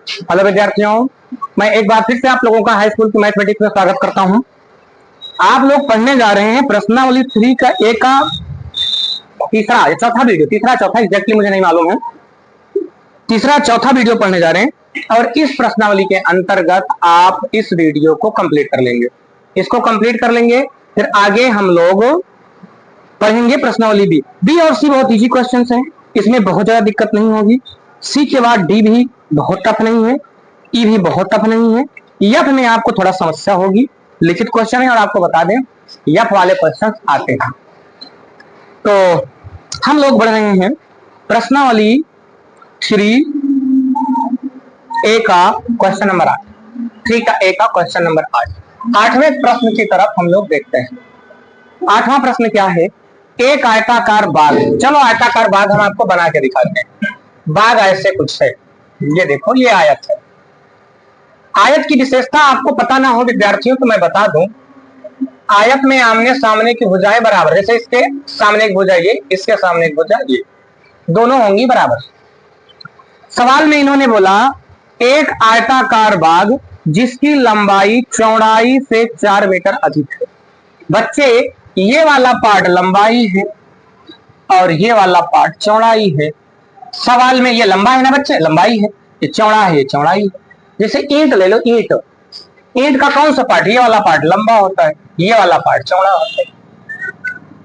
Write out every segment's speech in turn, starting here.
Hello विद्यार्थियों, मैं एक बार फिर से आप लोगों का हाई स्कूल की मैथमेटिक्स में स्वागत करता हूं। आप लोग पढ़ने जा रहे हैं प्रश्नावली 3 का ए का तीसरा चौथा वीडियो, तीसरा चौथा एग्जैक्टली मुझे नहीं मालूम है, तीसरा चौथा वीडियो पढ़ने जा रहे हैं। और इस प्रश्नावली के अंतर्गत आप इस वीडियो को कंप्लीट कर लेंगे, इसको कंप्लीट कर लेंगे, फिर आगे हम लोग पढ़ेंगे प्रश्नावली बी और सी। बहुत इजी क्वेश्चन है, इसमें बहुत ज्यादा दिक्कत नहीं होगी। सी के बाद डी भी बहुत टफ नहीं है, ई भी बहुत टफ नहीं है। एफ में आपको थोड़ा समस्या होगी, लिखित क्वेश्चन है और आपको बता दें एफ वाले क्वेश्चन आते हैं। तो हम लोग बढ़ रहे हैं प्रश्नावली 3 ए का क्वेश्चन नंबर 8, 3 का ए का क्वेश्चन नंबर 8। 8वें प्रश्न की तरफ हम लोग देखते हैं। 8वां प्रश्न क्या है? एक आयताकार बाग। चलो आयताकार बाग हम आपको बना के दिखाते हैं। बाग ऐसे कुछ है, ये देखो, ये आयत है। आयत की विशेषता आपको पता ना हो विद्यार्थियों तो मैं बता दूं, आयत में आमने सामने की भुजाएं बराबर, जैसे इसके सामने एक भुजा ये, इसके सामने एक भुजा ये, दोनों होंगी बराबर। सवाल में इन्होंने बोला एक आयताकार बाग जिसकी लंबाई चौड़ाई से 4 मीटर अधिक है। बच्चे, ये वाला पार्ट लंबाई है और ये वाला पार्ट चौड़ाई है। सवाल में ये लंबा है ना बच्चे, लंबाई है, ये चौड़ा है, ये चौड़ाई है। जैसे ईंट ले लो, ईंट, ईंट का कौन सा पार्ट? ये वाला पार्ट लंबा होता है, ये वाला पार्ट चौड़ा होता है।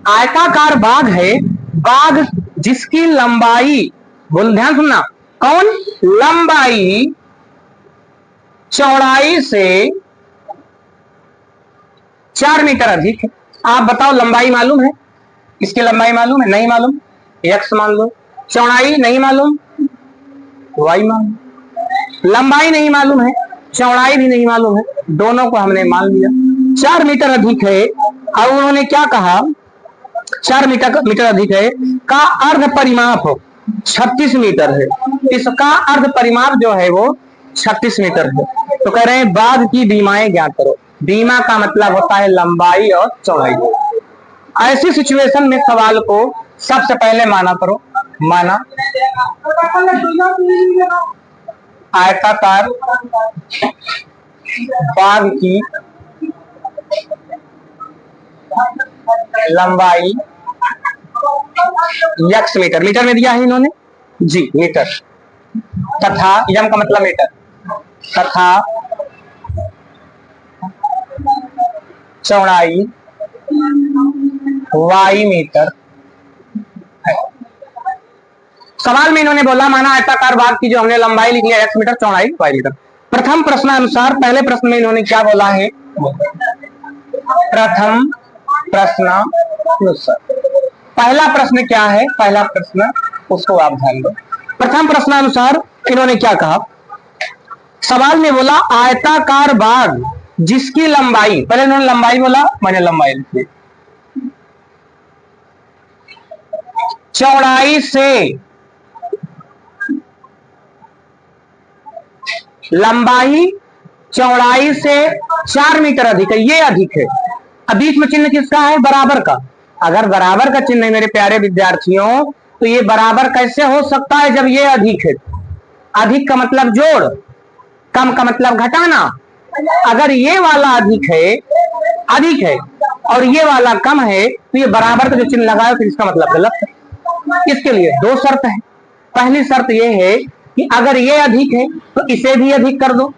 आयताकार बाग है, बाग जिसकी लंबाई, बोल ध्यान सुनना, कौन? लंबाई चौड़ाई से 4 मीटर अधिक है। आप बताओ लंबाई मालूम है? इसकी लंबाई मालूम है? नहीं मालूम, एक्स मान लो। चौड़ाई नहीं मालूम, वाई मालूम। लंबाई नहीं मालूम है, चौड़ाई भी नहीं मालूम है, दोनों को हमने मान लिया। 4 मीटर अधिक है और उन्होंने क्या कहा? 4 मीटर अधिक है का अर्ध परिमाप 36 मीटर है। इसका अर्ध परिमाप जो है वो 36 मीटर है। तो कह रहे हैं बाग की बीमाएं ज्ञात करो। बीमा का मतलब होता है लंबाई और चौड़ाई। ऐसी सिचुएशन में सवाल को सबसे पहले माना करो, माना आयताकार बाग की लंबाई x मीटर, मीटर में दिया है इन्होंने जी, मीटर, तथा यम का मतलब मीटर, तथा चौड़ाई y मीटर है। सवाल में इन्होंने बोला माना आयताकार बाग की जो हमने लंबाई लिख लिया x मीटर, चौड़ाई y मीटर। प्रथम प्रश्नानुसार पहले प्रश्न में इन्होंने क्या बोला है? प्रथम प्रश्नानुसार पहला प्रश्न क्या है? पहला प्रश्न उसको आप ध्यान दो। प्रथम प्रश्नानुसार इन्होंने क्या कहा? सवाल में बोला आयताकार बाग जिसकी लंबाई, पहले इन्होंने लंबाई बोला, मैंने लंबाई लिख दी, चौड़ाई से, लंबाई चौड़ाई से 4 मीटर अधिक है, ये अधिक है। अब बीच में चिन्ह किसका है? बराबर का। अगर बराबर का चिन्ह है मेरे प्यारे विद्यार्थियों, तो ये बराबर कैसे हो सकता है जब ये अधिक है? अधिक का मतलब जोड़, कम का मतलब घटाना। अगर ये वाला अधिक है और ये वाला कम है तो ये बराबर का जो चिन्ह लगाए तो इसका मतलब गलत है। इसके लिए 2 शर्त है। पहली शर्त ये है कि अगर ये अधिक है तो इसे भी अधिक कर दो,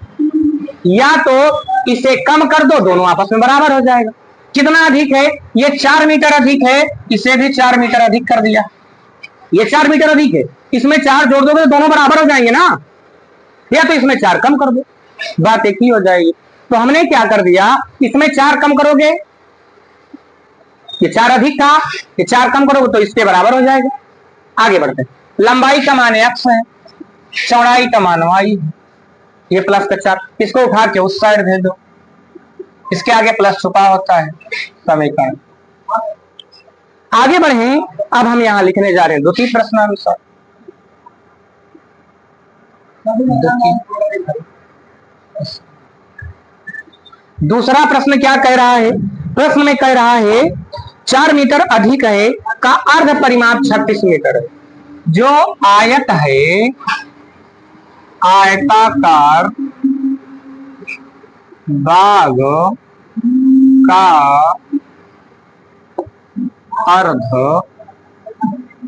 या तो इसे कम कर दो, दोनों आपस में बराबर हो जाएगा। कितना अधिक है? ये 4 मीटर अधिक है, इसे भी 4 मीटर अधिक कर दिया। ये 4 मीटर अधिक है, इसमें 4 जोड़ दोगे तो दोनों बराबर हो जाएंगे ना, या तो इसमें 4 कम कर दो, बात एक ही हो जाएगी। तो हमने क्या कर दिया, इसमें 4 कम करोगे, ये 4 अधिक था, ये 4 कम करोगे तो इसके बराबर हो जाएगा। आगे बढ़ते हैं। लंबाई का मान x है, चौड़ाई का मान y, ये प्लस का 4, इसको उठा के उस साइड भेज दो, इसके आगे प्लस छुपा होता है समीकरण। आगे बढ़े, अब हम यहां लिखने जा रहे हैं द्वितीय प्रश्नानुसार। दूसरा प्रश्न क्या कह रहा है? प्रश्न में कह रहा है 4 मीटर अधिक है का अर्ध परिमाप 36 मीटर है। जो आयत है, आयताकार बाग का अर्ध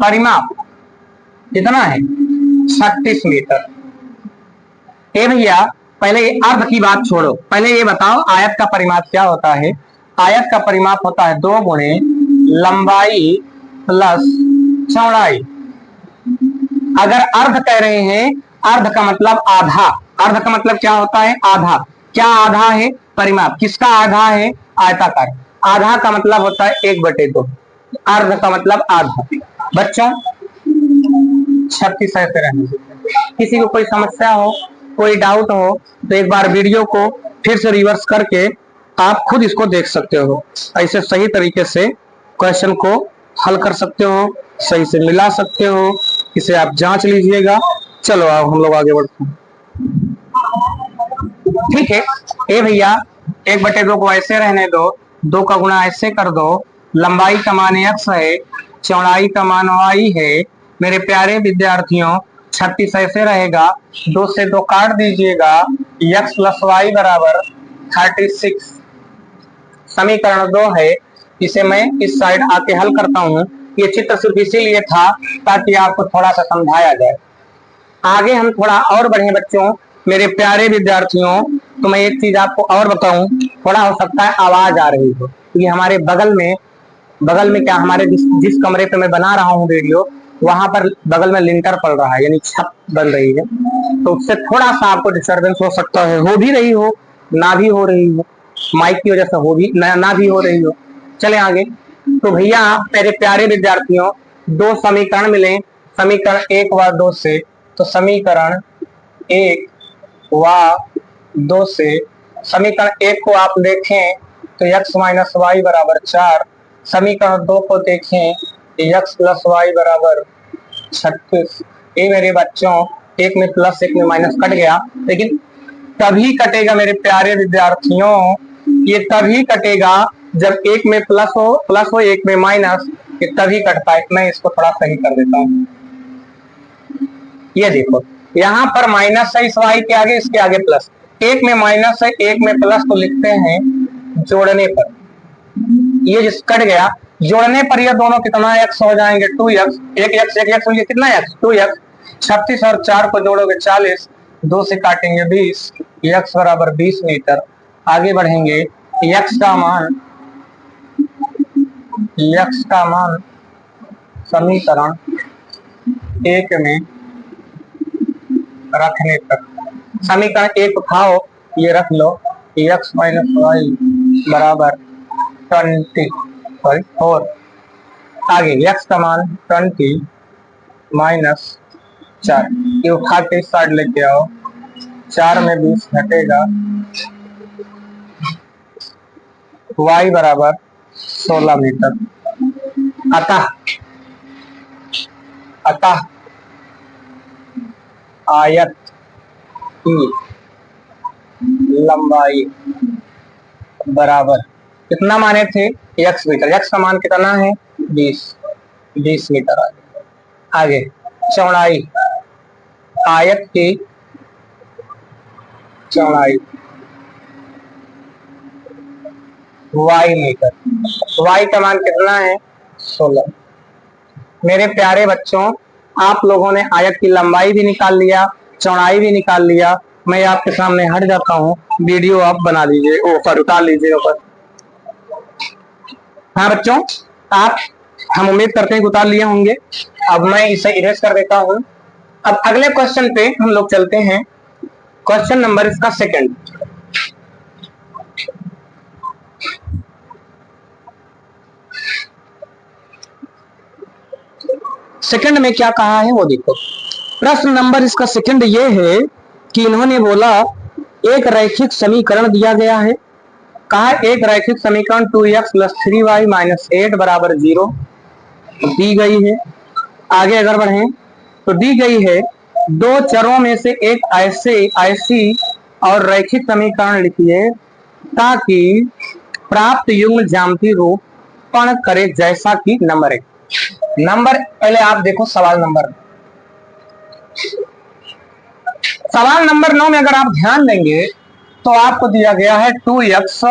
परिमाप कितना है? 36 मीटर। ए भैया पहले अर्ध की बात छोड़ो, पहले ये बताओ आयत का परिमाप क्या होता है? आयत का परिमाप होता है 2 गुणे लंबाई प्लस चौड़ाई। अगर अर्ध कह रहे हैं, अर्ध का मतलब आधा, अर्ध का मतलब क्या होता है? आधा। क्या आधा है? परिमाप। किसका आधा है? आयताकार। आधा का मतलब होता है 1/2। अर्ध का मतलब आधा। बच्चों 36 ऐसे रहने दीजिए। किसी को कोई समस्या हो, कोई डाउट हो तो एक बार वीडियो को फिर से रिवर्स करके आप खुद इसको देख सकते हो। ऐसे सही तरीके से क्वेश्चन को हल कर सकते हो, सही से मिला सकते हो, इसे आप जांच लीजिएगा। चलो अब हम लोग आगे बढ़ते हैं। ठीक है ए भैया 1/2 को ऐसे रहने दो, 2 का गुणा ऐसे कर दो। लंबाई का मान x है, चौड़ाई का मान y है। मेरे प्यारे विद्यार्थियों 36 ऐसे रहेगा, 2 से 2 काट दीजिएगा, x प्लस वाई बराबर 36। समीकरण 2 है। इसे मैं इस साइड आके हल करता हूँ। ये चित्र सिर्फ इसीलिए था ताकि आपको थोड़ा सा समझाया जाए। आगे हम थोड़ा और बढ़े बच्चों, मेरे प्यारे विद्यार्थियों, तो मैं एक चीज आपको और बताऊं, थोड़ा हो सकता है आवाज आ रही हो। ये हमारे बगल में क्या, हमारे जिस कमरे पे मैं बना रहा हूँ वीडियो, वहां पर बगल में लिंटर पड़ रहा है, यानी छत बन रही है, तो उससे थोड़ा सा आपको डिस्टर्बेंस हो सकता है। हो भी रही हो, ना भी हो रही हो, माइक की वजह से हो भी ना भी हो रही हो। चले आगे। तो भैया मेरे प्यारे विद्यार्थियों 2 समीकरण मिले, समीकरण 1 व 2 से। तो समीकरण 1 व 2 से, समीकरण 1 को आप देखें तो x माइनस वाई बराबर 4। समीकरण 2 को देखें x प्लस वाई बराबर 36। ये मेरे बच्चों एक में प्लस एक में माइनस कट गया, लेकिन तभी कटेगा मेरे प्यारे विद्यार्थियों, ये तभी कटेगा जब एक में प्लस हो एक में माइनस, ये तभी कटता है। मैं इसको थोड़ा सही कर देता हूँ। ये देखो यहाँ पर माइनस है इस वाई के आगे, इसके आगे प्लस। एक में माइनस है एक में प्लस, तो लिखते हैं जोड़ने पर ये जिस कट गया, जोड़ने पर ये दोनों कितना x हो जाएंगे 2x। एक x हो, कितना x 2x। 36 और 4 को जोड़ोगे 40, 2 से काटेंगे 20, x बराबर 20 मीटर। आगे बढ़ेंगे, x का मान समीकरण 1 में रखने पर, समीकरण 1 उठाओ, ये रख लो, x माइनस वाई बराबर 4। आगे x का मान 20 माइनस 4, ये उठा के इस साइड लेके आओ, 4 में 20 घटेगा, y बराबर 16 मीटर। अतः आयत की लंबाई बराबर कितना माने थे? x metre. x का मान कितना है? 20 मीटर। आगे चौड़ाई, आयत की चौड़ाई y मीटर। y का मान कितना है? 16। मेरे प्यारे बच्चों आप लोगों ने आयत की लंबाई भी निकाल लिया, चौड़ाई भी निकाल लिया। मैं आपके सामने हट जाता हूँ, वीडियो आप बना लीजिए, ऊपर उतार लीजिए ऊपर। हाँ बच्चों, आप, हम उम्मीद करते हैं कि उतार लिए होंगे। अब मैं इसे इरेज कर देता हूँ। अब अगले क्वेश्चन पे हम लोग चलते हैं। क्वेश्चन नंबर इसका सेकंड। सेकंड में क्या कहा है वो देखो। प्रश्न नंबर इसका सेकंड ये है कि इन्होंने बोला एक रैखिक समीकरण दिया गया है। कहा एक रैखिक समीकरण 2x प्लस 3y माइनस 8 बराबर 0 दी गई है। आगे अगर बढ़े तो दी गई है 2 चरों में से एक ऐसी और रैखिक समीकरण लिखिए ताकि प्राप्त युग्म ज्यामितीय रूपण करे जैसा कि नंबर पहले आप देखो सवाल नंबर। सवाल नंबर 9 में अगर आप ध्यान देंगे तो आपको दिया गया है 2x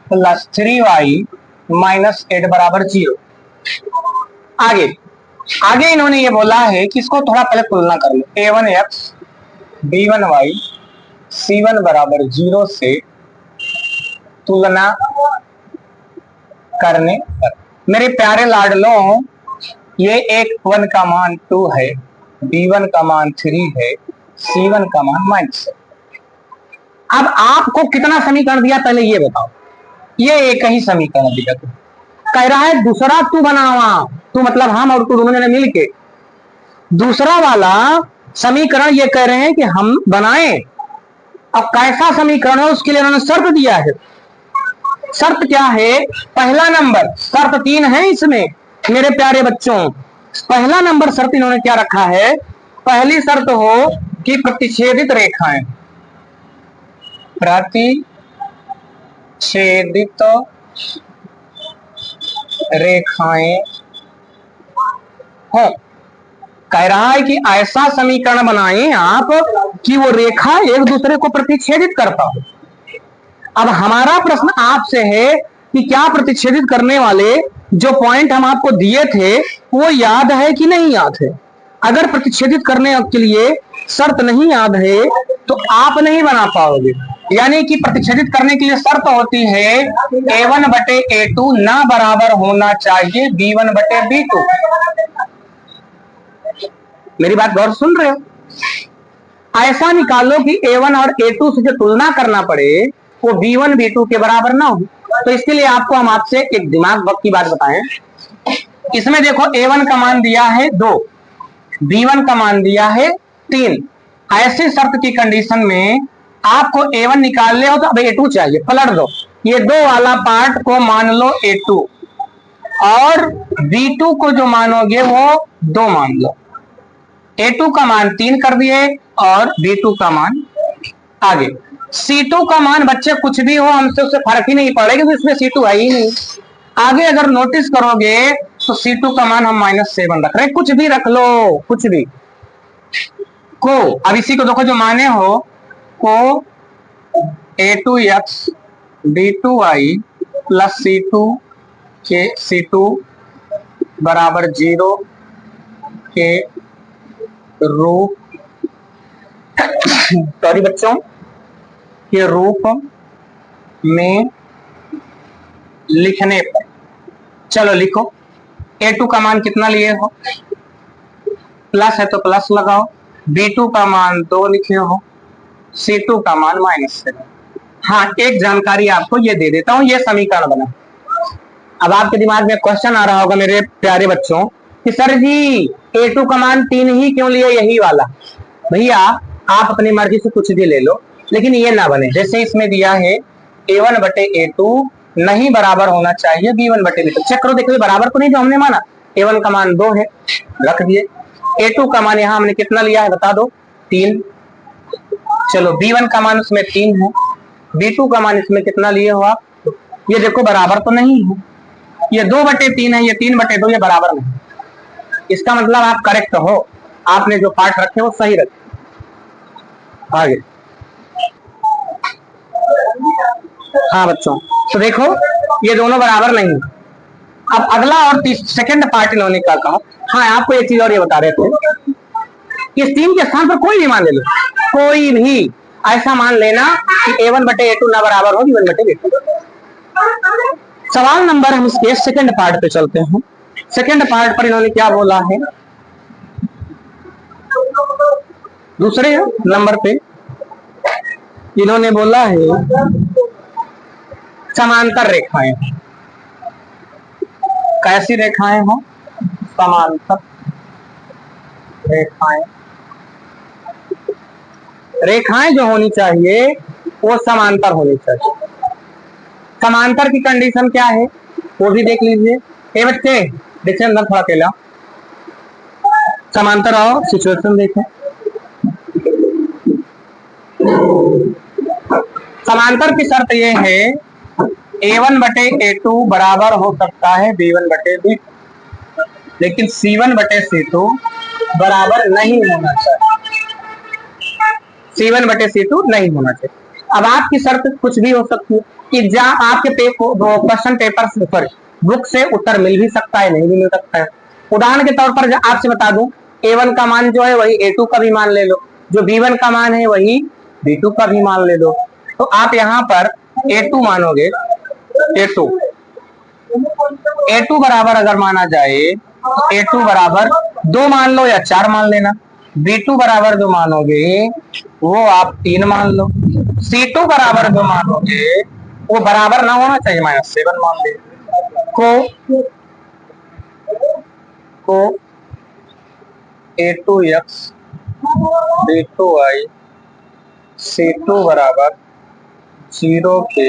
प्लस 3y माइनस 8 बराबर 0। आगे आगे इन्होंने ये बोला है कि इसको थोड़ा पहले तुलना कर लो। a1x b1y c1 बराबर 0 से तुलना करने पर। मेरे प्यारे लाडलों, ये a1 का मान 2 है, b1 का मान 3 है, c1 का मान -है। अब आपको कितना समीकरण दिया पहले ये बताओ। ये एक ही समीकरण दिया, कह रहा है दूसरा तू बनावा, तू मतलब हम और तू दोनों जने मिलके दूसरा वाला समीकरण ये कह रहे हैं कि हम बनाएं। अब कैसा समीकरण है उसके लिए उन्होंने शर्त दिया है। शर्त क्या है? पहला नंबर, शर्त 3 है इसमें मेरे प्यारे बच्चों। पहला नंबर शर्त इन्होंने क्या रखा है? पहली शर्त हो कि प्रतिच्छेदित रेखाएं, प्रतिच्छेदित रेखाएं हो। कह रहा है कि ऐसा समीकरण बनाएं आप कि वो रेखा एक दूसरे को प्रतिच्छेदित करता हो। अब हमारा प्रश्न आपसे है कि क्या प्रतिच्छेदित करने वाले जो पॉइंट हम आपको दिए थे वो याद है कि नहीं याद है? अगर प्रतिच्छेदित करने के लिए शर्त नहीं याद है तो आप नहीं बना पाओगे। यानी कि प्रतिच्छेदित करने के लिए शर्त होती है a1 बटे a2 ना बराबर होना चाहिए b1 बटे b2। मेरी बात गौर सुन रहे हो? ऐसा निकालो कि a1 और a2 से जो तुलना करना पड़े वो b1 b2 के बराबर ना हो। तो इसके लिए आपको हम आपसे एक दिमाग वक्त की बात बताएं। इसमें देखो a1 का मान दिया है 2, b1 का मान दिया है 3। ऐसी शर्त की कंडीशन में आपको a1 निकालने हो तो अब a2 चाहिए, पलट दो। ये 2 वाला पार्ट को मान लो a2 और b2 को जो मानोगे वो 2 मान लो। a2 का मान 3 कर दिए और b2 का मान आगे। c2 का मान बच्चे कुछ भी हो हमसे उससे फर्क ही नहीं पड़ेगा क्योंकि इसमें c2 है ही नहीं। आगे अगर नोटिस करोगे तो c2 का मान हम -7 रख रहे हैं। कुछ भी रख लो, कुछ भी को। अब इसी को देखो जो माने हो को a2x b2y प्लस c2 बराबर 0 के रूप सॉरी बच्चों के रूप में लिखने पर। चलो लिखो, a2 का मान कितना लिए हो? प्लस है तो प्लस लगाओ, b2 का मान 2 लिखे हो, c2 का मान -7। हाँ, एक जानकारी आपको ये दे देता हूं, ये समीकरण बना। अब आपके दिमाग में क्वेश्चन आ रहा होगा मेरे प्यारे बच्चों कि सर जी a2 का मान 3 ही क्यों लिए, यही वाला? भैया आप अपनी मर्जी से कुछ भी ले लो लेकिन ये ना बने जैसे इसमें दिया है a1 बटे a2 नहीं बराबर होना चाहिए b1 बटे b2। चेक करो, देखो बराबर तो नहीं जो हमने माना। a1 का मान 2 है, रख दिए। a2 का मान यहां हमने कितना लिया है बता दो, 3। चलो b1 का मान उसमें 3 है, b2 का मान इसमें कितना लिए हो आप? ये देखो बराबर तो नहीं है, ये 2 बटे 3 है, ये 3 बटे 2, ये बराबर नहीं। इसका मतलब आप करेक्ट हो, आपने जो पार्ट रखे वो सही रखे। आगे हाँ बच्चों, तो देखो ये दोनों बराबर नहीं। अब अगला और सेकंड पार्ट इन्होंने क्या कहा। हाँ, आपको एक चीज और ये बता रहे थे, इस 3 के स्थान पर कोई भी मान ले लो, कोई भी ऐसा मान लेना कि a1 बटे a2 ना बराबर हो b1 बटे b2। सवाल नंबर हम इसके सेकंड पार्ट पे चलते हैं। सेकंड पार्ट पर इन्होंने क्या बोला है? दूसरे नंबर पे इन्होंने बोला है समांतर रेखाएं। कैसी रेखाएं हो? समांतर रेखाएं। रेखाएं जो होनी चाहिए वो समांतर होनी चाहिए। समांतर की कंडीशन क्या है वो भी देख लीजिए। ए बच्चे देखिए अंदर थोड़ा अकेला, समांतर आओ, सिचुएशन देखें। समांतर की शर्त ये है a1 बटे a2 बराबर हो सकता है b1 बटे b2, लेकिन c1 बटे c2 बराबर नहीं होना चाहिए। C1/C2 नहीं होना चाहिए। अब आपकी शर्त कुछ भी हो सकती है कि जहाँ आपके क्वेश्चन पेपर पर बुक से उत्तर मिल भी सकता है, नहीं भी मिल सकता है। उदाहरण के तौर पर आपसे बता दूं, A1 का मान जो है वही A2 का भी मान ले लो, जो B1 का मान है वही B2 का भी मान ले लो। तो आप यहाँ पर A2 मानोगे, A2 बराबर अगर माना जाए, A2 बराबर 2 मान लो या 4 मान लेना। B2 बराबर जो मानोगे वो आप 3 मान लो। C2 बराबर जो मानोगे वो बराबर ना होना चाहिए, -7 मान ले। को A2x B2y C2 बराबर 0 के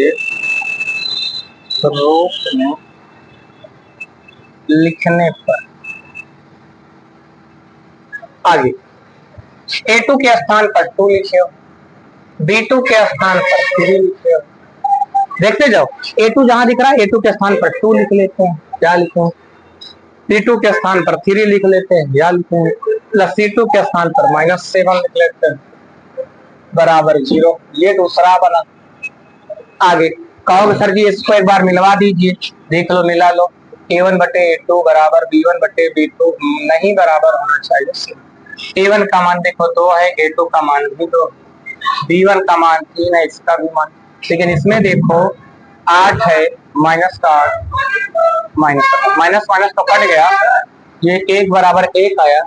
रूप में लिखने पर आगे A2 के स्थान पर 2 लिखे हो, B2 के स्थान पर 3 लिखे हो। देखते जाओ, A2 जहां दिख रहा है A2 के स्थान पर 2 लिख लेते हैं, क्या लिखे हैं? B2 के स्थान पर 3 लिख लेते हैं, क्या लिखे हैं? प्लस C2 के स्थान पर -7 लिख लेते हैं, बराबर 0। ये दूसरा बना। आगे कहोगे सर जी इसको एक बार मिलवा दीजिए, देख लो, मिला लो। A1/A2 बराबर B1/B2 नहीं बराबर होना चाहिए। A1 का मान देखो 2 है, A2 का मान भी 2, B1 का मान 3 है, इसका भी मान, लेकिन इसमें देखो 8 है, -8 माइनस माइनस तो कट गया, ये 1 बराबर 1 आया।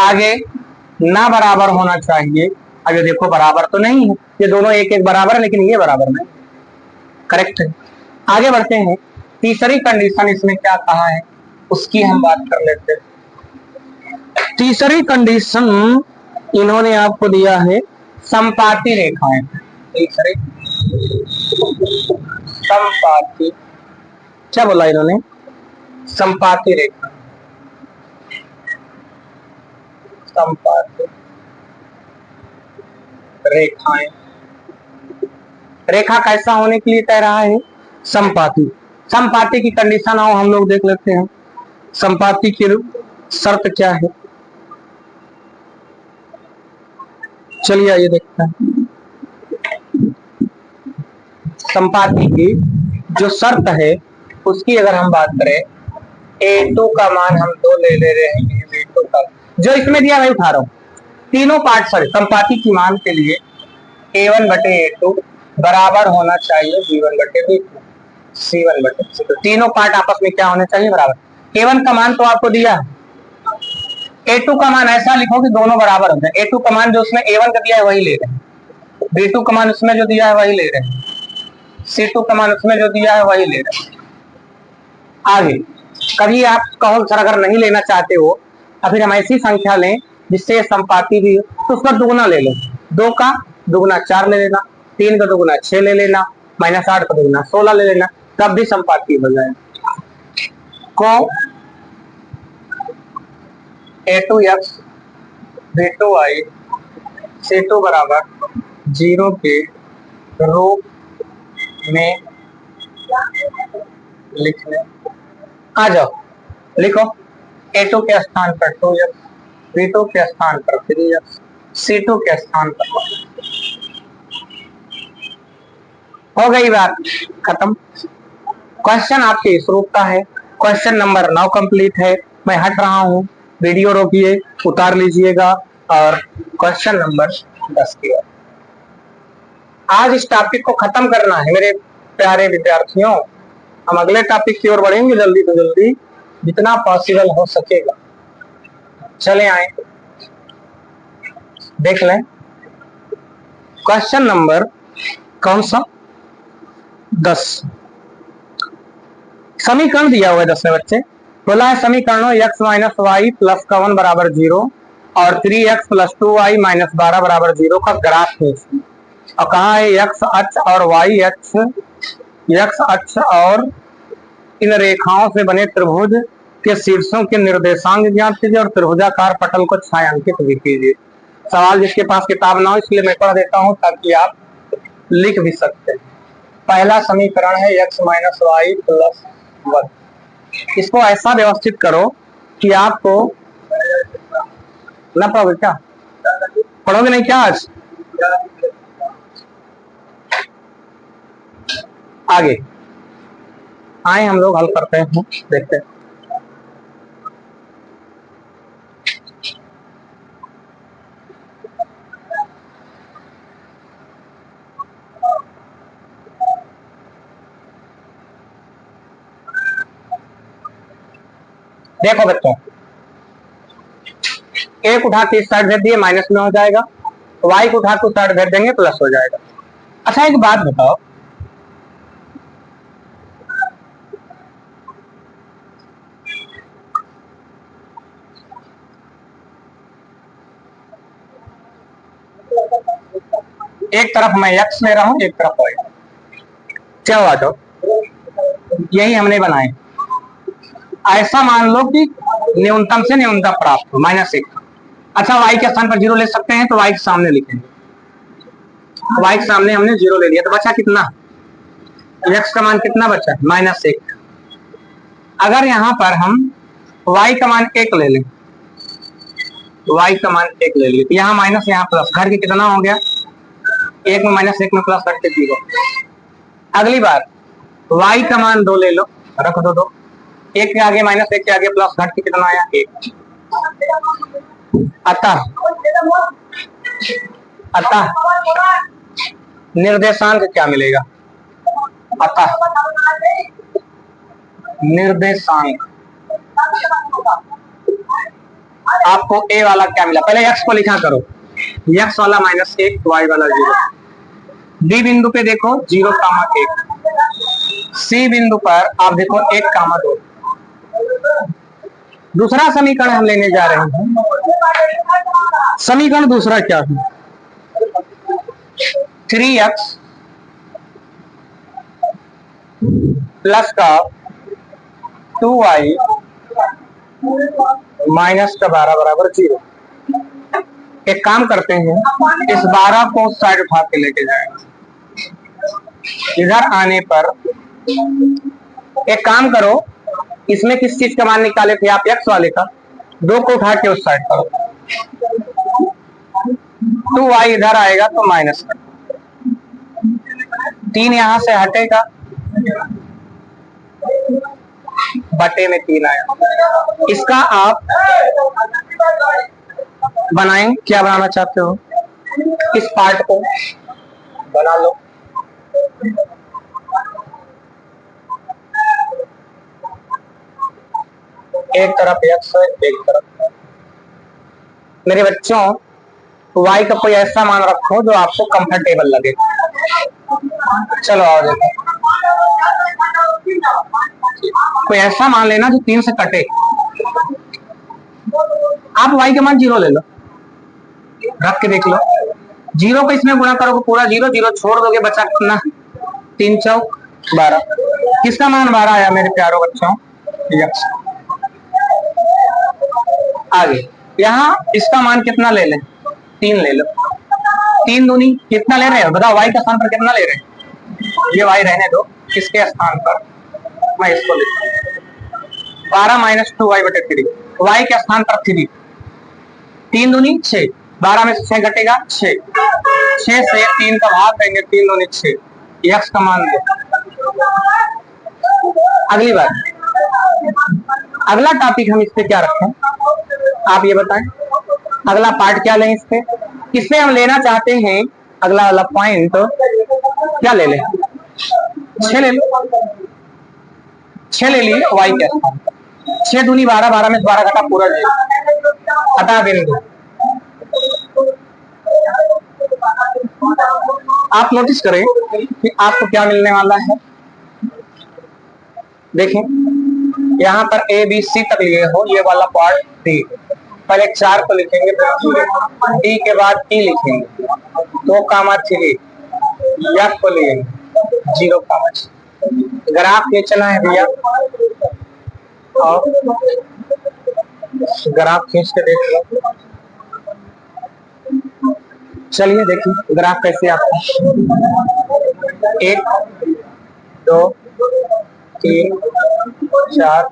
आगे ना बराबर होना चाहिए, आगे देखो बराबर तो नहीं है, ये दोनों एक एक बराबर है, लेकिन ये बराबर नहीं, करेक्ट है। आगे बढ़ते हैं, तीसरी कंडीशन इसमें क्या कहा है उसकी हम बात कर लेते हैं। तीसरी कंडीशन इन्होंने आपको दिया है समपाती रेखाएं। तीसरी समपाती, क्या बोला इन्होंने? समपाती रेखा, समपाती रेखाएं। रेखा कैसा होने के लिए कह रहा है? समपाती। समपाती की कंडीशन आओ हम लोग देख लेते हैं, समपाती की शर्त क्या है। चलिए आइए देखते हैं। समपाती की जो शर्त है उसकी अगर हम बात करें, A2 का मान हम 2 ले रहे हैं, B2 का जो इसमें दिया मैं उठा रहा हूँ, तीनों पार्ट सर समपाती की मान के लिए A1/A2 बराबर होना चाहिए B1/B2 C1/C2, तीनों पार्ट आपस में क्या होने चाहिए? बराबर। A1 का मान तो आपको दिया है, A2 का मान ऐसा लिखो कि दोनों बराबर हो जाए। A2 का मान जो उसमें A1 का दिया है वही ले रहे हैं, B2 का मान उसमें जो दिया है वही ले रहे हैं, C2 का मान उसमें जो दिया है वही ले रहे हैं। आगे कभी आप कहो सर अगर नहीं लेना चाहते हो तो फिर हम ऐसी संख्या लें जिससे समपाती भी हो, तो उसका दुगुना ले लो। 2 का दुगुना 4 ले लेना, 3 का दुगुना 6 ले लेना, -8 का दुगुना 16 ले लेना, तब भी समपाती हो जाए। को A2x B2y C2 बराबर 0 के रूप में लिखने आ जाओ। लिखो A2 के स्थान पर 2x, B2 के स्थान पर 3x, C2 के स्थान पर 1। हो गई बात खत्म। क्वेश्चन आपके इस रूप का है। क्वेश्चन नंबर 9 कंप्लीट है। मैं हट रहा हूँ, वीडियो रोकिए, उतार लीजिएगा और क्वेश्चन नंबर 10 की ओर। आज इस टॉपिक को खत्म करना है मेरे प्यारे विद्यार्थियों। हम अगले टॉपिक की ओर बढ़ेंगे जल्दी से जल्दी, जितना पॉसिबल हो सकेगा। चले आए देख लें क्वेश्चन नंबर कौन सा? 10। समीकरण दिया हुआ है 10 में बच्चे, बोला है समीकरणों x - y + 1 बराबर 0 और 3x + 2y - 12 बराबर 0 का ग्राफ है इसमें। और कहा है x अक्ष और y अक्ष, x अक्ष और इन रेखाओं से बने त्रिभुज के शीर्षों के निर्देशांक ज्ञात कीजिए और त्रिभुजाकार पटल को छायांकित भी कीजिए। सवाल जिसके पास किताब ना हो इसलिए मैं पढ़ देता हूं ताकि आप लिख भी सकते हैं। पहला समीकरण है x - y + 1, इसको ऐसा व्यवस्थित करो कि आपको ना पढ़ोगे क्या, पढ़ोगे नहीं क्या आज? आगे आए हम लोग हल करते हैं, देखते हैं। देखो बच्चों, एक उठा के इस साइड भेज दिए माइनस में हो जाएगा, वाई को उठा के उस साइड भेज देंगे प्लस हो जाएगा। अच्छा एक बात बताओ, एक तरफ मैं एक्स ले रहा हूं, एक तरफ वाई। क्या हुआ? तो यही हमने बनाए। ऐसा मान लो कि न्यूनतम से न्यूनतम प्राप्त हो -1। अच्छा वाई के स्थान पर 0 ले सकते हैं, तो वाई के सामने लिखेंगे, वाई के सामने हमने 0 ले लिया, तो बचा कितना? एक्स का मान कितना बचा? -1। अगर यहां पर हम वाई का मान 1 ले लें, वाई का मान 1 ले लिया, तो यहाँ माइनस यहाँ प्लस, घर के कितना हो गया? 1 में -1 में प्लस करके 0। अगली बार वाई का मान 2 ले लो, रख दो 2, 1 के आगे -1 के आगे प्लस, घट के कितना आया? 1। अतः निर्देशांक क्या मिलेगा? अतः निर्देशांक आपको ए वाला क्या मिला? पहले एक्स को लिखा करो, एक्स वाला -1, वाई वाला 0। बी बिंदु पे देखो 0,1, सी बिंदु पर आप देखो 1,2। दूसरा समीकरण हम लेने जा रहे हैं। समीकरण दूसरा क्या है? 3x प्लस का 2y माइनस का 12 बराबर 0। एक काम करते हैं, इस 12 को साइड उठा के लेके जाएंगे। इधर आने पर एक काम करो, इसमें किस चीज का मान निकाले थे आप? एक्स वाले का। 2 को उठा के उस साइड करो, 2y इधर आएगा तो माइनस कर, 3 यहां से हटेगा, बटे में 3 आया। इसका आप बनाएं, क्या बनाना चाहते हो? इस पार्ट को बना लो। एक तरफ x है, एक तरफ। मेरे बच्चों y का कोई ऐसा मान रखो जो आपको कंफर्टेबल लगे। चलो आओ देखो, कोई ऐसा मान लेना जो 3 से कटे। आप y का मान 0 ले लो, रख के देख लो, 0 को इसमें गुणा करोगे पूरा 0, 0 छोड़ दोगे, बचा कितना? 3 चौक 12। किसका मान 12 आया मेरे प्यारों बच्चों? x। आगे यहाँ इसका मान कितना ले लें? 3 ले लो, 3 दूनी कितना ले रहे हो बताओ? y का स्थान पर कितना ले रहे हैं? ये y रहने दो, किसके स्थान पर मैं इसको लिखता हूँ, 12 माइनस 2y बटे 3, y के स्थान पर 3, 3 दूनी 6, 12 में से 6 घटेगा 6, 6 से 3 का भाग देंगे, 3 दूनी 6, x का मान दो। अगली बार अगला टॉपिक हम इस पे क्या रखें, आप ये बताएं। अगला पार्ट क्या लें इस पे? इससे हम लेना चाहते हैं अगला वाला पॉइंट, क्या ले लें? 6 ले लो, 6 ले लिए y के स्थान पर, 6 दूनी 12, 12 में 12 घटा पूरा 0। अतः बिंदु आप नोटिस करें कि आपको क्या मिलने वाला है। देखें यहाँ पर ए बी सी तक लिए हो, ये वाला पार्ट डी, पहले 4 को लिखेंगे, डी के बाद ई लिखेंगे, 2,3 एफ को लिखेंगे 0,6। ग्राफ खींचना है भैया, और ग्राफ खींच के देख लो। चलिए देखिए ग्राफ कैसे आपका 1 2 3 4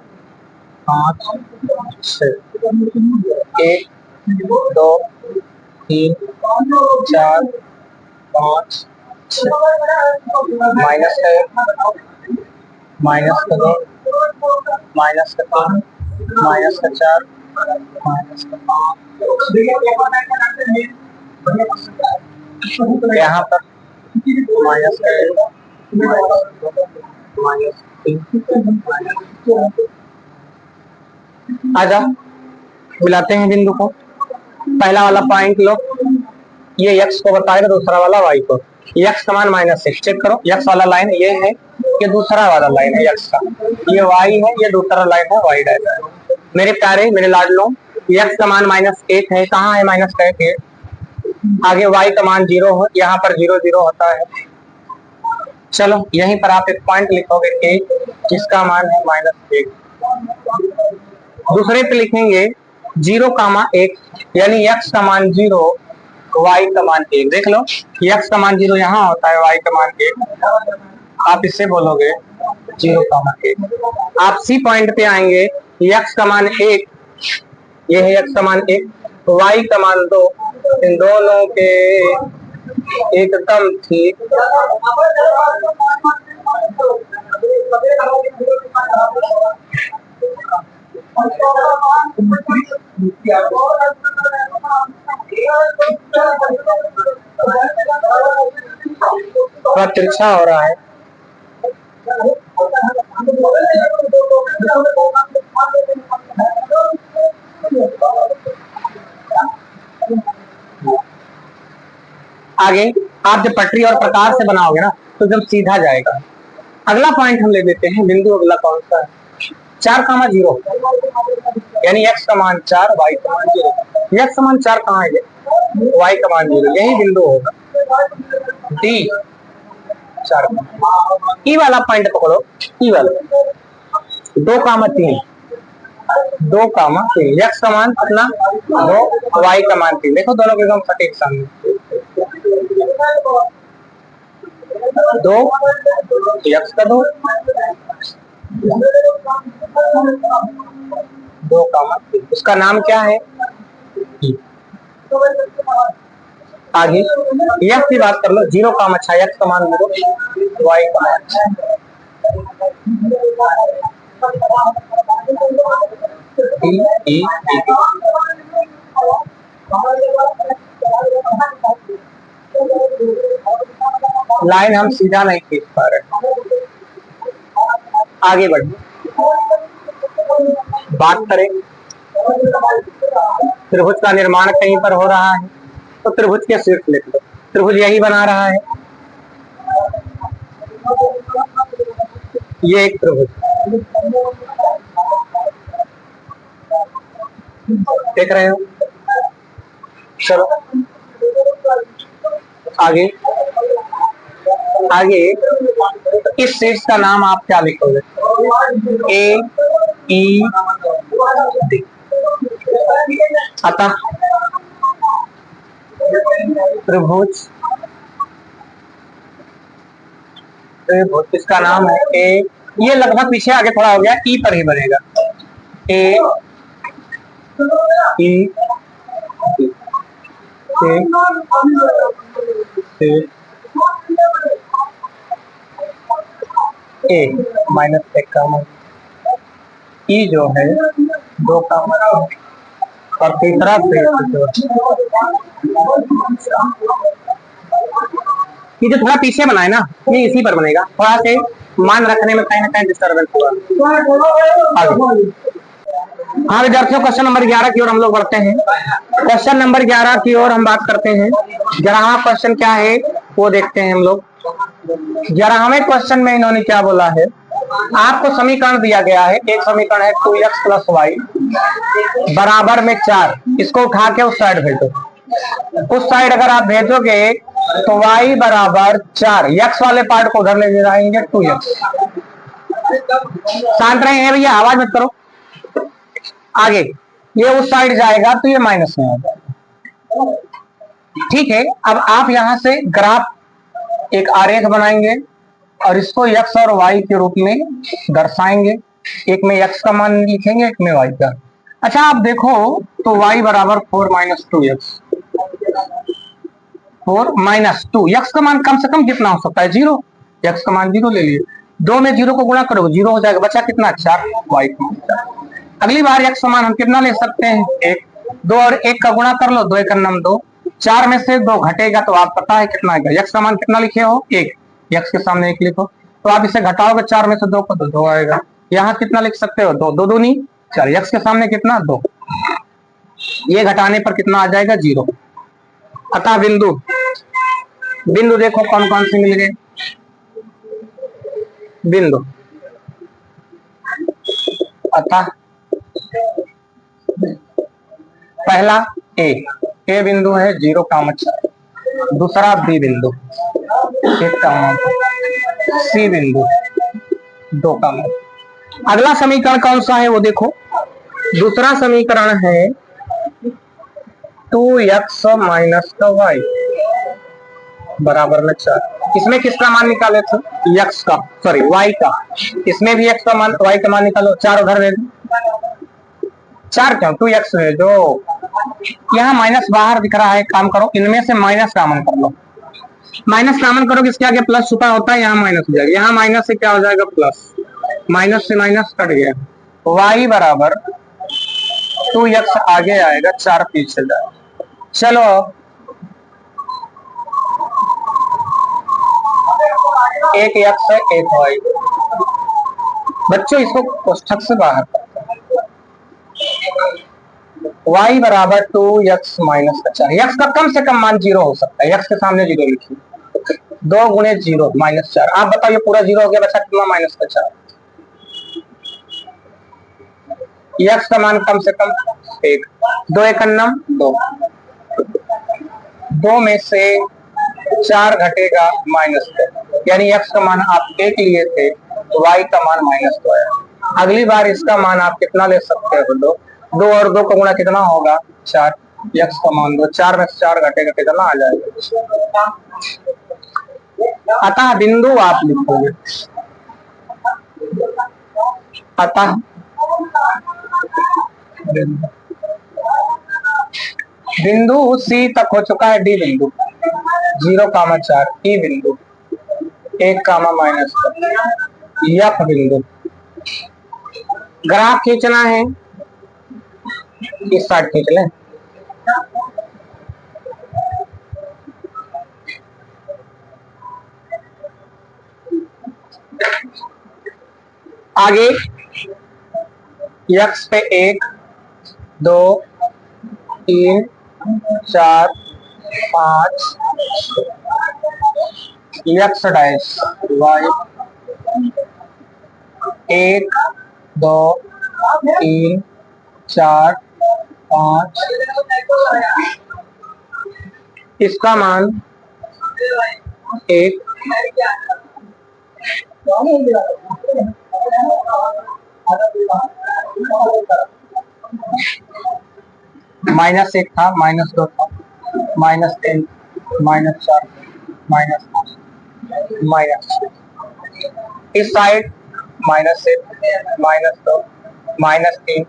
5 6, 1 2 3 4 5 माइनस है, माइनस का 2, माइनस का 3, माइनस का 4, माइनस का 5, यहाँ पर माइनस का 1, माइनस 3, आजा मिलाते हैं बिंदु को। पहला वाला पॉइंट लो, ये x को बताएगा, दूसरा वाला y को। x का मान -6, चेक करो, x वाला लाइन ये है, ये दूसरा वाला लाइन है x का, ये y है, ये दूसरा लाइन है y डायरेक्ट है। मेरे प्यारे, मेरे लाडलो, x का मान -1 है, कहाँ है -1? आगे y का मान 0 है, यहाँ पर 0 0 होता है। चलो यहीं पर आप एक पॉइंट लिखोगे कि जिसका मान है -1। दूसरे पे लिखेंगे 0,1, यानी x का मान 0, y का मान 1। देख लो, x का मान 0 यहाँ होता है, y का मान 1, आप इससे बोलोगे 0,1। आप सी पॉइंट पे आएंगे, x का मान 1, ये है x का मान 1, y का मान 2, इन दोनों के एकदम ठीक थोड़ा तिरछा हो रहा है। आगे आप जब पटरी और प्रकार से बनाओगे ना तो जब सीधा जाएगा। अगला पॉइंट हम ले लेते हैं, बिंदु अगला कौन सा है? 4,0, यानी x का मान 4, y का मान 0। x का मान 4 कहाँ है? y का मान 0, यही बिंदु होगा D। 4 ई वाला पॉइंट पकड़ो, ई वाला 2,3, 2,3, x का मान अपना 2, y का मान 3। देखो दोनों के एकदम सटीक सामने, 2 x का 2, 2,3, उसका नाम क्या है? आगे x की बात कर लो, 0,6, x का मान 0, y का मान 6। लाइन हम सीधा नहीं खींच पा रहे, आगे बढ़े बात करें। त्रिभुज का निर्माण कहीं पर हो रहा है तो त्रिभुज के शीर्ष लिख लो, त्रिभुज यही बना रहा है, ये एक त्रिभुज, देख रहे हो? चलो आगे, आगे इस शीर्ष का नाम आप क्या लिखोगे? ए ई डी। अतः त्रिभुज, त्रिभुज इसका नाम है ए, ये लगभग पीछे आगे थोड़ा हो गया, ई पर ही बनेगा, ए ई डी, ए -1 का मान, ई जो है 2 का मान, और तीसरा ये जो थोड़ा पीछे बना है ना, ये इसी पर बनेगा, थोड़ा से मान रखने में कहीं ना कहीं डिस्टर्बेंस हुआ। हाँ विद्यार्थियों, क्वेश्चन नंबर 11 की ओर हम लोग बढ़ते हैं। क्वेश्चन नंबर 11 की ओर हम बात करते हैं। 11वां क्वेश्चन क्या है वो देखते हैं हम लोग। 11वें क्वेश्चन में इन्होंने क्या बोला है, आपको समीकरण दिया गया है, एक समीकरण है 2x + y बराबर में 4, इसको उठा के उस साइड भेजो, उस साइड अगर आप भेजोगे तो y बराबर 4, x वाले पार्ट को उधर ले जाएंगे 2x। शांत रहे हैं भैया, आवाज मत करो। आगे ये उस साइड जाएगा तो ये माइनस में आ जाएगा, ठीक है। अब आप यहां से ग्राफ एक आरेख बनाएंगे और इसको x और y के रूप में दर्शाएंगे। एक में x का मान लिखेंगे, एक में y का। अच्छा आप देखो तो y बराबर 4 माइनस 2x, 4 माइनस 2, x का मान कम से कम कितना हो सकता है? 0। x का मान 0 ले लिए, 2 में 0 को गुणा करो 0 हो जाएगा, बचा कितना? 4, y का मान 4। अगली बार x का मान हम कितना ले सकते हैं? 1। 2 और 1 का गुणा कर लो, 2 1 9 2, 4 में से 2 घटेगा तो आप पता है कितना आएगा। x का मान कितना लिखे हो? 1, x के सामने 1 लिखो, तो आप इसे घटाओगे 4 में से 2 को तो 2 आएगा। यहाँ कितना लिख सकते हो? 2, 2 दूनी 4, x के सामने कितना? 2, ये घटाने पर कितना आ जाएगा? 0। अतः बिंदु, बिंदु देखो कौन कौन से मिल गए बिंदु। अतः पहला ए बिंदु है 0,4, दूसरा बी बिंदु 1, सी बिंदु 2, अगला समीकरण कौन सा है वो देखो। दूसरा समीकरण है 2x माइनस का y बराबर में 4। इसमें किसका मान निकाले थे? x का, सॉरी y का। इसमें भी x का मान, y का मान निकालो, 4 उधर भेजो। 4 क्यों? 2x भेजो। यहाँ माइनस बाहर दिख रहा है, काम करो इनमें से माइनस कॉमन कर लो। माइनस कॉमन करोगे इसके आगे प्लस छुपा होता है, यहाँ माइनस हो जाएगा, यहाँ माइनस से क्या हो जाएगा? प्लस। माइनस से माइनस कट गया, y बराबर 2x आगे आएगा, 4 पीछे जाएगा। चलो एक x है, एक y। बच्चों इसको कोष्ठक से बाहर करते हैं। y बराबर 2x माइनस का 4, x का कम से कम मान 0 हो सकता है, x के सामने 0 लिखिए। 2 गुणे 0 माइनस 4, आप बताइए पूरा 0 हो गया, बचा कितना? माइनस का 4। x का मान कम से कम 1, 2 1 2, 2 में से 4 घटेगा माइनस 2, यानी x का मान आप 1 लिए थे तो y का मान माइनस 2 आया। अगली बार इसका मान आप कितना ले सकते हो? 2, 2 और 2 का गुणा कितना होगा? 4, x का मान 2, 4 में से 4 घटेगा कितना आ जाएगा? अतः बिंदु आप लिखोगे, अतः बिंदु सी तक हो चुका है, डी बिंदु 0,4, ई बिंदु 1, माइनस, एफ बिंदु। ग्राफ खींचना है, इस साइड खींच लें। आगे x पे 1 2 3 4 5, x डैश y 1 2 3 4 5, इसका मान 1, माइनस 1 था, माइनस 2 था, माइनस 3, माइनस 4, माइनस 5, माइनस, इस side minus 1, minus 2, minus 3,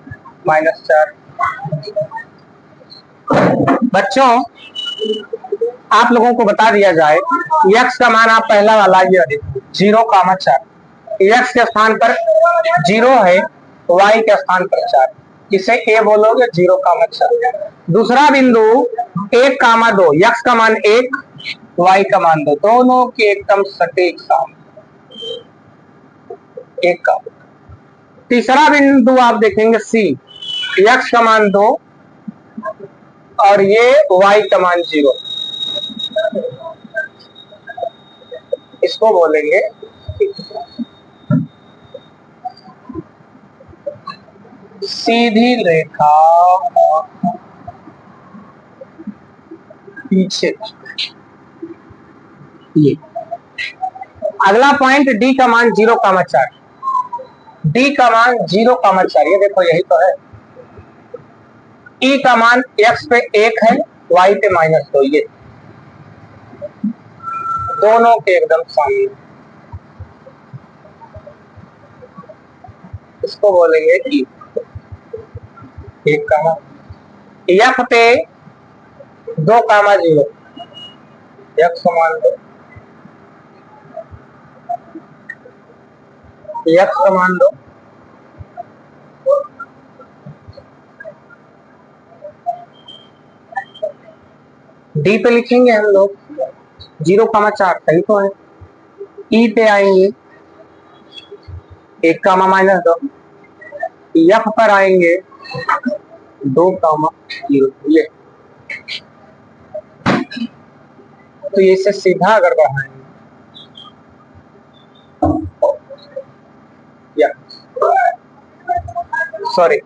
minus 4। बच्चों आप लोगों को बता दिया जाए, x का मान आप पहला वाला ये देखो 0,4, x के स्थान पर 0 है, y के स्थान पर 4, इसे a बोलोगे 0,4। दूसरा बिंदु 1,2, x का मान 1, y का मान 2, दोनों की एकदम सटीक सामने 1 का। तीसरा बिंदु आप देखेंगे c, x का मान 2 और ये y का मान 0, इसको बोलेंगे सीधी रेखा पीछे। ये अगला पॉइंट डी का मान 0,4, डी का मान 0,4, ये देखो यही तो है। ई का मान x पे 1 है, y पे -2, ये दोनों के एकदम सामने। इसको बोलेंगे ई। एक कामा एफ पे 2,0 एक्स समान 2, एक्स समान 2, डी पे लिखेंगे हम लोग 0,4, सही तो है। ई पे आएंगे 1,-2, एफ पर आएंगे 2,0। ये तो ये से सीधा अगर बढ़ाएंगे या सॉरी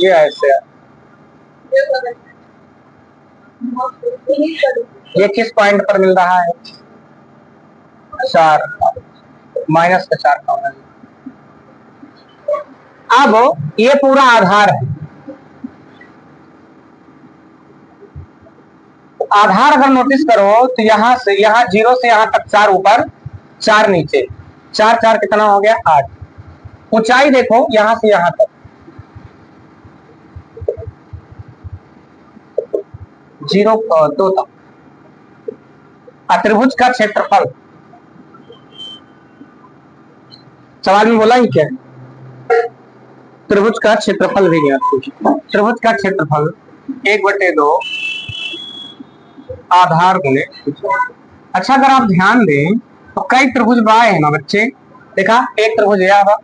ये ऐसे ये किस पॉइंट पर मिल रहा है? 4, माइनस का 4 का। अब ये पूरा आधार है। आधार अगर नोटिस करो तो यहाँ से यहाँ 0 से यहाँ तक 4 ऊपर 4 नीचे, 4 4 कितना हो गया? 8। ऊंचाई देखो यहाँ से यहाँ तक 0.2 तक। त्रिभुज का क्षेत्रफल सवाल में बोला ही क्या? त्रिभुज का क्षेत्रफल भी ज्ञात कीजिए। त्रिभुज का क्षेत्रफल 1/2 आधार गुणे। अच्छा अगर आप ध्यान दें तो कई त्रिभुज बनाए हैं ना बच्चे। देखा, एक त्रिभुज यह है,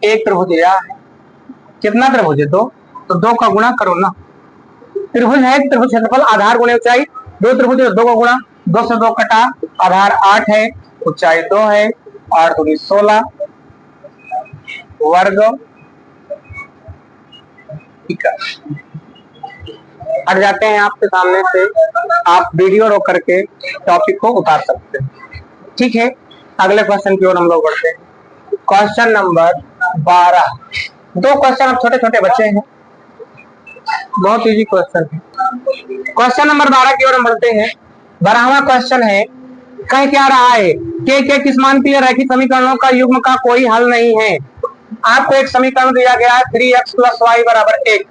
एक त्रिभुज यह है। कितना त्रिभुज है? 2, तो 2 का गुणा करो ना। त्रिभुज है, त्रिभुज क्षेत्रफल आधार गुणे ऊंचाई। 2 त्रिभुज है, 2 का गुणा, 2 से 2 कटा, आधार 8 है, ऊंचाई 2 है, 8 दूनी 16 वर्ग। हट जाते हैं आपके सामने से, आप वीडियो रोक करके टॉपिक को उतार सकते हैं। ठीक है, अगले क्वेश्चन की ओर हम लोग बढ़ते हैं। Question number 12। 2 क्वेश्चन अब छोटे छोटे बच्चे हैं, बहुत इजी क्वेश्चन है। क्वेश्चन नंबर 12 की ओर हम बढ़ते हैं। 12वां क्वेश्चन है, कह क्या रहा है? के किस मान के लिए रैखिक समीकरणों का युग्म का कोई हल नहीं है। आपको एक समीकरण दिया गया है 3x + y = 1।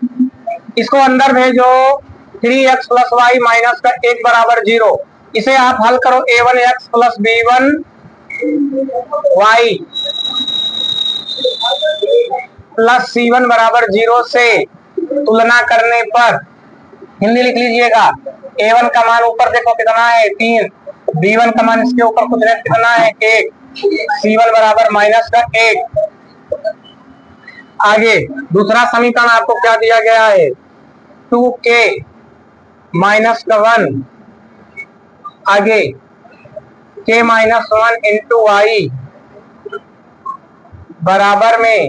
इसको अंदर भेजो 3x + y - 1 = 0। इसे आप हल करो a1x + b1y + c1 = 0 से तुलना करने पर। हिंदी लिख लीजिएगा। a1 का मान ऊपर देखो कितना है? 3। b1 का मान इसके ऊपर कुछ नहीं, कितना है? 1। c1 = -1। आगे दूसरा समीकरण आपको क्या दिया गया है? 2k - 1। आगे k - 1 × y बराबर में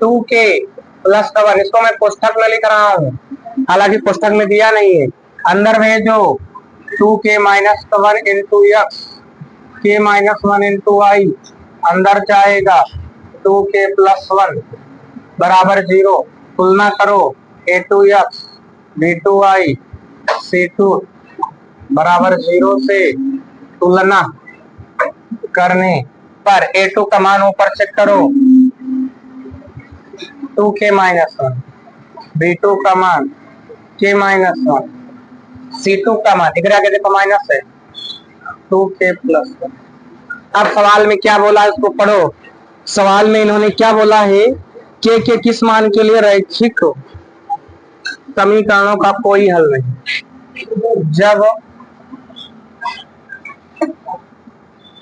2k + 1। इसको मैं कोष्ठक में लिख रहा हूं, हालांकि कोष्ठक में दिया नहीं है। अंदर में जो 2k - 1 × x, k - 1 × y, अंदर जाएगा 2k + 1 = 0। तुलना करो a2x b2y c2 = 0 से तुलना करने पर a2 का मान ऊपर चेक करो 2k - 1, b2 का मान k - 1, c2 का मान इधर आगे देखो माइनस है 2k + 1। अब सवाल में क्या बोला इसको पढ़ो। सवाल में इन्होंने क्या बोला है? के किस मान के लिए रैखिक समीकरणों का कोई हल नहीं। जब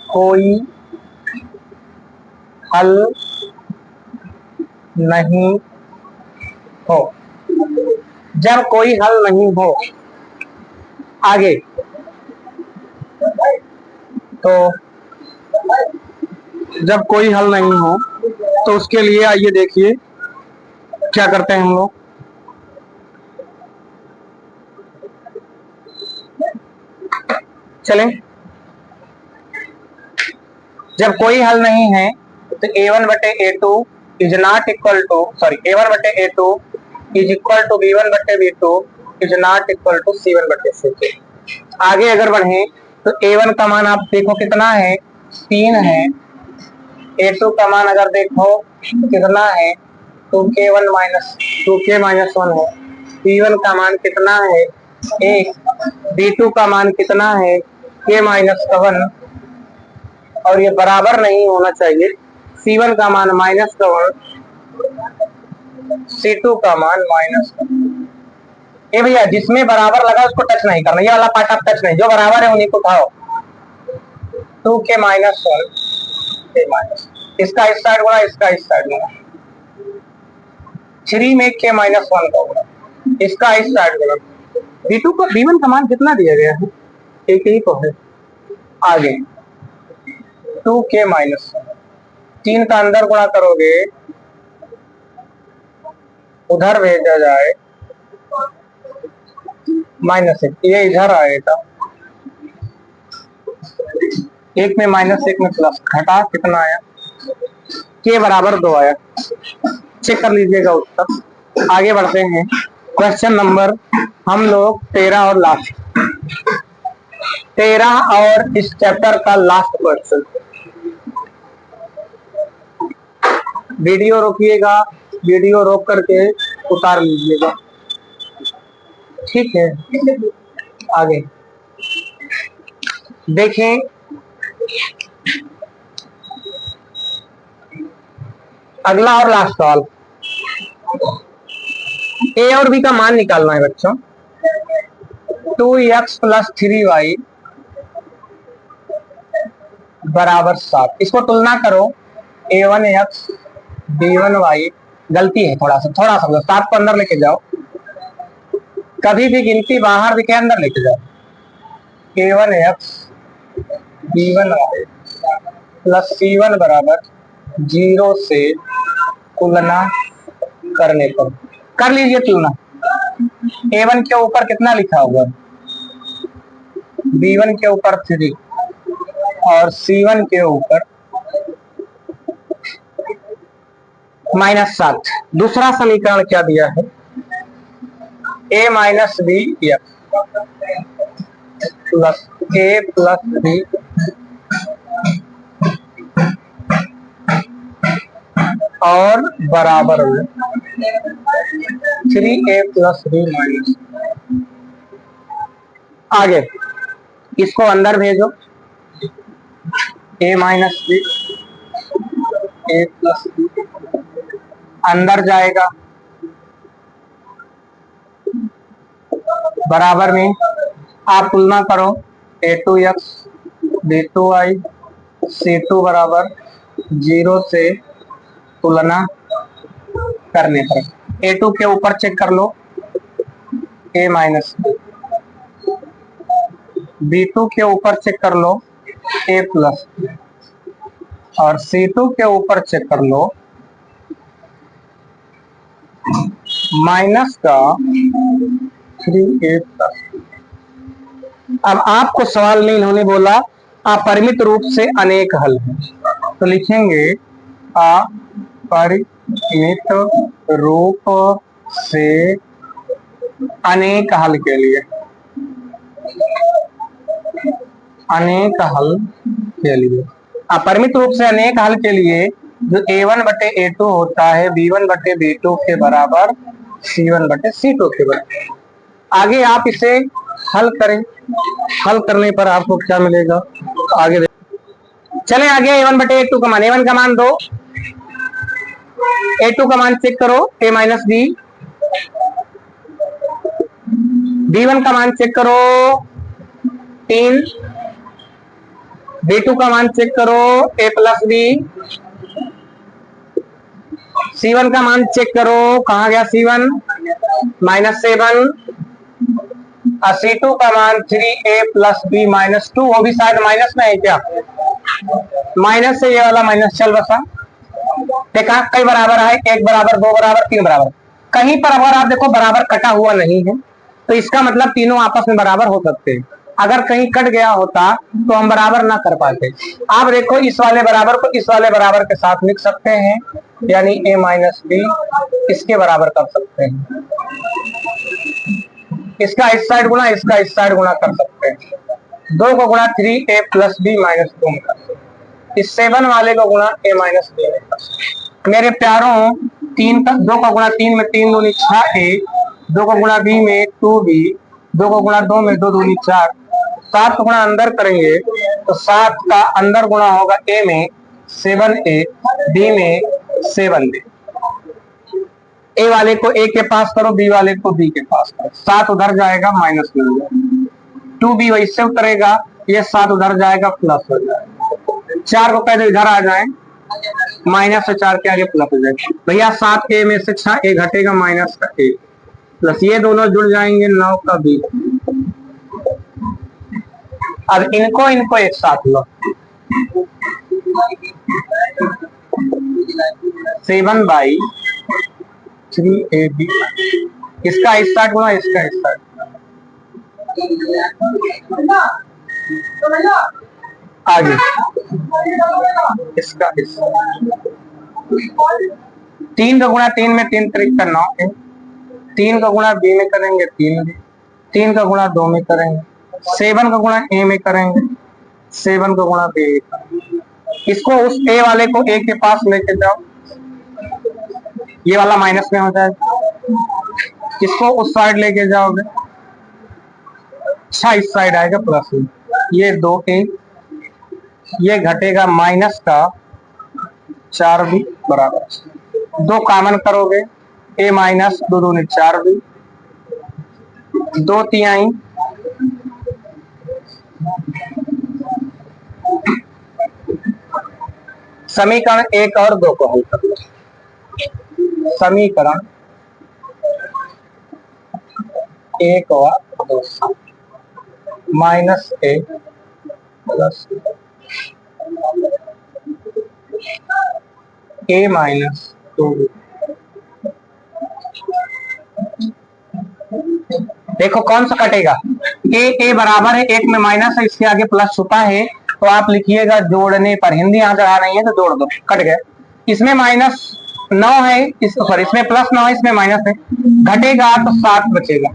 कोई हल नहीं हो, जब कोई हल नहीं हो। आगे तो जब कोई हल नहीं हो तो उसके लिए आइए देखिए क्या करते हैं हम लोग। चलें, जब कोई हल नहीं है तो a1/a2 is not equal to, sorry, a1/a2 is equal to b1/b2 is not equal to c1/c2। आगे अगर बढ़े तो a1 का मान आप देखो कितना है? 3 है, A2 का मान अगर देखो कितना है, 2k1 माइनस 2k-1 है। B1 का मान कितना है, 1। B2 का मान कितना है, k-1, और ये बराबर नहीं होना चाहिए। C1 का मान -1, C2 का मान -1। ये भैया जिसमें बराबर लगा उसको टच नहीं करना, ये वाला पार्ट आप टच नहीं, जो बराबर है उन्हीं को उठाओ। 2k-1 इसका इस साइड गुणा, इसका इस साइड गुणा। 3 में k-1 का गुणा, इसका इस साइड गुणा। B2 को B1 का मान कितना दिया गया है, एक ही तो है। आगे 2k-1, 3 का अंदर गुणा करोगे, उधर भेजा जाए -1, ये इधर आएगा। 1 में -1 में प्लस, घटा कितना आया, k बराबर 2 आया। चेक कर लीजिएगा उत्तर। आगे बढ़ते हैं क्वेश्चन नंबर हम लोग 13 और लास्ट, 13 और इस चैप्टर का लास्ट क्वेश्चन। वीडियो रोकिएगा, वीडियो रोक करके उतार लीजिएगा, ठीक है। आगे देखें, अगला और लास्ट सवाल। ए और बी का मान निकालना है बच्चों। 2x + 3y = 7। इसको तुलना करो, a1x b1y, गलती है थोड़ा सा 7 को अंदर लेके जाओ, कभी भी गिनती बाहर दिखे अंदर लेके जाओ। a1x b1y + c1 = 0 से तुलना करने पर, कर लीजिए तुलना। a1 के ऊपर कितना लिखा हुआ, b1 के ऊपर 3 और c1 के ऊपर -7। दूसरा समीकरण क्या दिया है, a - b plus a + b और बराबर में 3a + b-। आगे इसको अंदर भेजो, a - b, a + b अंदर जाएगा, बराबर में आप तुलना करो, a2x b2y c2 = 0 से तुलना करने पर। a2 के ऊपर चेक कर लो, a - b2 के ऊपर चेक कर लो, a +, और c2 के ऊपर चेक कर लो -3a+। अब आपको सवाल में इन्होंने बोला अपरिमित रूप से अनेक हल हैं, तो लिखेंगे अपरिमित रूप से अनेक हल के लिए, अनेक हल के लिए, अपरिमित रूप से अनेक हल के लिए जो a1/a2 होता है b1/b2 के बराबर, c1/c2 के बराबर। आगे आप इसे हल करें, हल करने पर आपको क्या मिलेगा, आगे चले। आगे a1/a2 का मान, a1 का मान 2, a2 का मान चेक करो, a - b, b1 का मान चेक करो 3, b2 का मान चेक करो a + b, c1 का मान चेक करो, कहा गया c1 -7, और c2 का मान 3a + b -2, वो भी शायद माइनस में है क्या, माइनस से ये वाला माइनस चल बसा। देखा कई बराबर है, 1 बराबर, 2 बराबर, 3 बराबर, कहीं पर अगर आप देखो बराबर कटा हुआ नहीं है तो इसका मतलब तीनों आपस में बराबर हो सकते हैं। अगर कहीं कट गया होता तो हम बराबर ना कर पाते। आप देखो इस वाले बराबर को इस वाले बराबर के साथ लिख सकते हैं, यानी a - b इसके बराबर कर सकते हैं, इसका इस साइड गुणा, इसका इस साइड गुणा कर सकते हैं, 2 को गुणा 3a + b - 2 कर सकते हैं। इस 7 वाले को गुणा a माइनस बी में। मेरे प्यारों 2 का गुणा 3 में 3 दूनी 6a, 2 का गुणा b में 2b, 2 का गुणा 2 में 2 दूनी 4, 7 का गुणा अंदर करेंगे तो 7 का अंदर गुणा होगा a में 7a, b में 7b। ए वाले को ए के पास करो, बी वाले को बी के पास करो, 7 उधर जाएगा माइनस में हो जाएगा, 2b वैसे उतरेगा, ये 7 उधर जाएगा प्लस हो जाएगा, 4 को कह दो इधर आ जाए, माइनस से 4 के आगे प्लस हो जाएगा भैया, 7 ए में से 6 ए घटेगा माइनस का ए, प्लस ये दोनों जुड़ जाएंगे 9 का बी। अब इनको एक साथ लो, 7/3ab, इसका स्टार्ट गुणा इसका स्टार्ट, आगे इसका 3 का गुणा 3 में 3 3 का 9, 3 का गुणा बी में करेंगे 3b, 3 का गुणा 2 में करेंगे, 7 का गुणा ए में करेंगे, 7 का गुणा बी में करेंगे। इसको उस ए वाले को ए के पास लेके जाओ, ये वाला माइनस में हो जाएगा, इसको उस साइड लेके जाओगे, अच्छा इस साइड आएगा प्लस में, ये 2a, ये घटेगा माइनस का 4b बराबर 2 कॉमन करोगे, a माइनस 2 दूनी 4b, 2 तिहाई समीकरण 1 और 2 को हल कर लो। समीकरण 1 और 2 minus a plus a minus 2b, देखो कौन सा कटेगा, ए बराबर है 1 में माइनस है, इसके आगे प्लस छुपा है, तो आप लिखिएगा जोड़ने पर, हिंदी यहाँ चढ़ा नहीं है तो जोड़ दो, कट गए। इसमें माइनस 9 है, इसमें प्लस 9 है, इसमें माइनस है, घटेगा तो 7 बचेगा,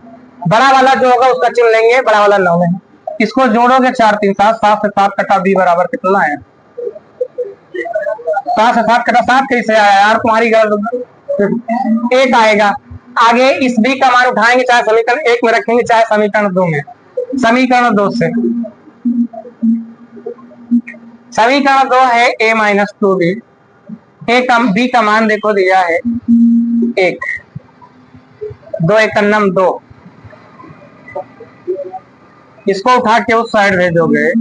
बड़ा वाला जो होगा उसका चिन्ह लेंगे, बड़ा वाला 9 में है, इसको जोड़ोगे 4 3 7, 7 से 7 कटा b बराबर कितना है, 7 से 7 कटा 7 कैसे आया यार, तुम्हारी गलत, 1 आएगा। आगे इस b का मान उठाएंगे, चाहे समीकरण 1 में रखेंगे चाहे समीकरण 2 में, समीकरण 2 से, समीकरण 2 है a माइनस 2b, b का मान देखो दिया है 1, 2 1 2, इसको उठा के उस साइड भेजोगे,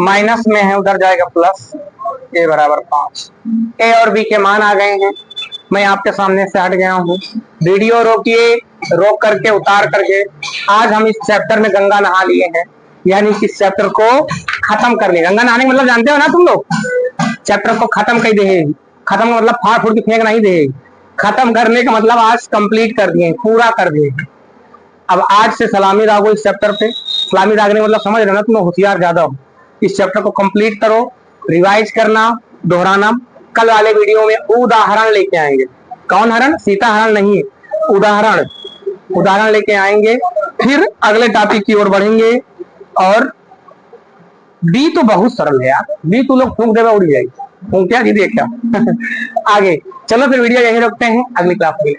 माइनस में है उधर जाएगा प्लस, a बराबर 5, a और b के मान आ गए हैं, मैं आपके सामने से हट गया हूँ, वीडियो रोकिए, रोक करके उतार करके, आज हम इस चैप्टर में गंगा नहा लिए हैं, यानी इस चैप्टर को खत्म कर लिया, गंगा नहाने का मतलब जानते हो ना तुम लोग, चैप्टर को खत्म कर दे, खत्म का मतलब फाड़ फूड़ के फेंक नहीं दे, खत्म करने का मतलब आज कंप्लीट कर दिए, पूरा कर दिए। अब आज से सलामी दागो इस चैप्टर पे, सलामी दागने मतलब समझ रहे ना तुम होशियार ज्यादा हो, इस चैप्टर को कंप्लीट करो, रिवाइज करना, दोहराना, कल वाले वीडियो में उदाहरण लेके आएंगे, कौन हरण, सीता हरण नहीं, उदाहरण लेके आएंगे, फिर अगले टॉपिक की ओर बढ़ेंगे। और बी तो बहुत सरल है यार, बी तो लोग फूंक देगा उड़ जाएगी, फूंक क्या जी देखा आगे चलो फिर वीडियो यहीं रोकते हैं, अगली क्लास में